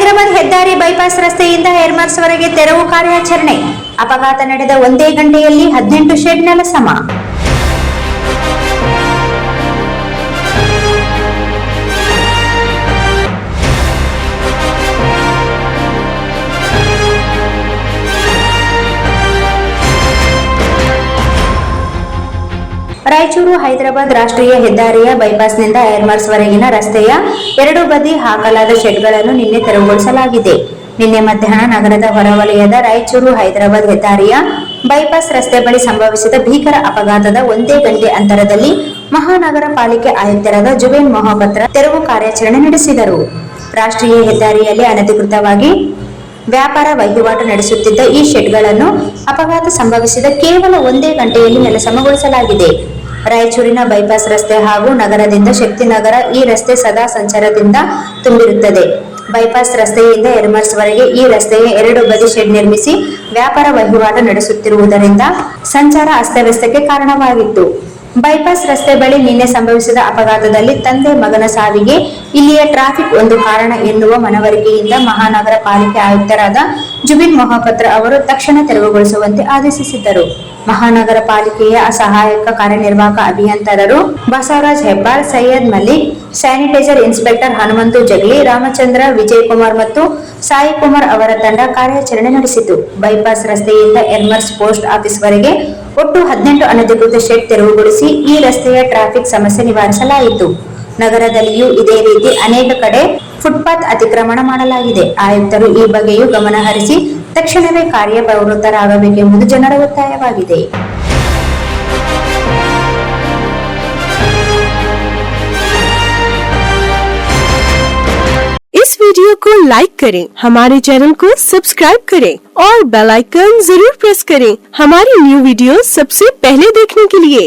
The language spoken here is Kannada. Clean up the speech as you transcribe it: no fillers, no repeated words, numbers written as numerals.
ಹೈದರಾಬಾದ್ ಹೆದ್ದಾರಿ ಬೈಪಾಸ್ ರಸ್ತೆಯಿಂದ ಏರ್ಮಾರ್ಸ್ ವರೆಗೆ ತೆರವು ಕಾರ್ಯಾಚರಣೆ. ಅಪಘಾತ ನಡೆದ ಒಂದೇ ಗಂಟೆಯಲ್ಲಿ 18 ಶೆಡ್ ನೆಲಸಮ. ರಾಯಚೂರು ಹೈದರಾಬಾದ್ ರಾಷ್ಟ್ರೀಯ ಹೆದ್ದಾರಿಯ ಬೈಪಾಸ್ನಿಂದ ಏರ್ಮಾರ್ಸ್ ವರೆಗಿನ ರಸ್ತೆಯ ಎರಡೂ ಬದಿ ಹಾಕಲಾದ ಶೆಡ್ಗಳನ್ನು ನಿನ್ನೆ ತೆರವುಗೊಳಿಸಲಾಗಿದೆ. ನಿನ್ನೆ ಮಧ್ಯಾಹ್ನ ನಗರದ ಹೊರವಲಯದ ರಾಯಚೂರು ಹೈದರಾಬಾದ್ ಹೆದ್ದಾರಿಯ ಬೈಪಾಸ್ ರಸ್ತೆ ಬಳಿ ಸಂಭವಿಸಿದ ಭೀಕರ ಅಪಘಾತದ ಒಂದೇ ಗಂಟೆ ಅಂತರದಲ್ಲಿ ಮಹಾನಗರ ಪಾಲಿಕೆ ಆಯುಕ್ತರಾದ ಜುಬೇನ್ ಮೊಹಪತ್ರ ತೆರವು ಕಾರ್ಯಾಚರಣೆ ನಡೆಸಿದರು. ರಾಷ್ಟ್ರೀಯ ಹೆದ್ದಾರಿಯಲ್ಲಿ ಅನಧಿಕೃತವಾಗಿ ವ್ಯಾಪಾರ ವಹಿವಾಟು ನಡೆಸುತ್ತಿದ್ದ ಈ ಶೆಡ್ಗಳನ್ನು ಅಪಘಾತ ಸಂಭವಿಸಿದ ಕೇವಲ ಒಂದೇ ಗಂಟೆಯಲ್ಲಿ ನೆಲಸಮಗೊಳಿಸಲಾಗಿದೆ. ರಾಯಚೂರಿನ ಬೈಪಾಸ್ ರಸ್ತೆ ಹಾಗೂ ನಗರದಿಂದ ಶಕ್ತಿನಗರ ಈ ರಸ್ತೆ ಸದಾ ಸಂಚಾರದಿಂದ ತುಂಬಿರುತ್ತದೆ. ಬೈಪಾಸ್ ರಸ್ತೆಯಿಂದ ಏರ್ಮಾರ್ಸ್ ವರೆಗೆ ಈ ರಸ್ತೆಯ ಎರಡು ಬದಿ ಶೆಡ್ ನಿರ್ಮಿಸಿ ವ್ಯಾಪಾರ ವಹಿವಾಟು ನಡೆಸುತ್ತಿರುವುದರಿಂದ ಸಂಚಾರ ಅಸ್ತವ್ಯಸ್ತಕ್ಕೆ ಕಾರಣವಾಗಿತ್ತು. ಬೈಪಾಸ್ ರಸ್ತೆ ಬಳಿ ನಿನ್ನೆ ಸಂಭವಿಸಿದ ಅಪಘಾತದಲ್ಲಿ ತಂದೆ ಮಗನ ಸಾವಿಗೆ ಇಲ್ಲಿಯ ಟ್ರಾಫಿಕ್ ಒಂದು ಕಾರಣ ಎನ್ನುವ ಮನವರಿಕೆಯಿಂದ ಮಹಾನಗರ ಪಾಲಿಕೆ ಆಯುಕ್ತರಾದ ಜುಬಿನ್ ಮೊಹಪತ್ರ ಅವರು ತಕ್ಷಣ ತೆರವುಗೊಳಿಸುವಂತೆ ಆದೇಶಿಸಿದ್ದರು. ಮಹಾನಗರ ಪಾಲಿಕೆಯ ಸಹಾಯಕ ಕಾರ್ಯನಿರ್ವಾಹಕ ಅಭಿಯಂತರರು ಬಸವರಾಜ್ ಹೆಬ್ಬಾಳ್, ಸೈಯದ್ ಮಲ್ಲಿಕ್, ಸ್ಯಾನಿಟೈಸರ್ ಇನ್ಸ್ಪೆಕ್ಟರ್ ಹನುಮಂತು ಜಗಲಿ, ರಾಮಚಂದ್ರ, ವಿಜಯಕುಮಾರ್ ಮತ್ತು ಸಾಯಿಕುಮಾರ್ ಅವರ ತಂಡ ಕಾರ್ಯಾಚರಣೆ ನಡೆಸಿತು. ಬೈಪಾಸ್ ರಸ್ತೆಯಿಂದ ಏರ್ಮಾರ್ಸ್ ಪೋಸ್ಟ್ ಆಫೀಸ್ ವರೆಗೆ ಒಟ್ಟು 18 ಅನಧಿಕೃತ ಶೆಡ್ ತೆರವುಗೊಳಿಸಿ ಈ ರಸ್ತೆಯ ಟ್ರಾಫಿಕ್ ಸಮಸ್ಯೆ ನಿವಾರಿಸಲಾಯಿತು. ನಗರದಲ್ಲಿಯೂ ಇದೇ ರೀತಿ ಅನೇಕ ಕಡೆ ಫುಟ್ಪಾತ್ ಅತಿಕ್ರಮಣ ಮಾಡಲಾಗಿದೆ. ಆಯುಕ್ತರು ಈ ಬಗ್ಗೆಯೂ ಗಮನ ಹರಿಸಿ ತಕ್ಷಣವೇ ಕಾರ್ಯಪ್ರವೃತ್ತರಾಗಬೇಕೆಂಬುದು ಜನರ ಒತ್ತಾಯವಾಗಿದೆ. इस वीडियो को लाइक करें, हमारे चैनल को सब्सक्राइब करें और बेल आइकन जरूर प्रेस करें हमारी न्यू वीडियो सबसे पहले देखने के लिए।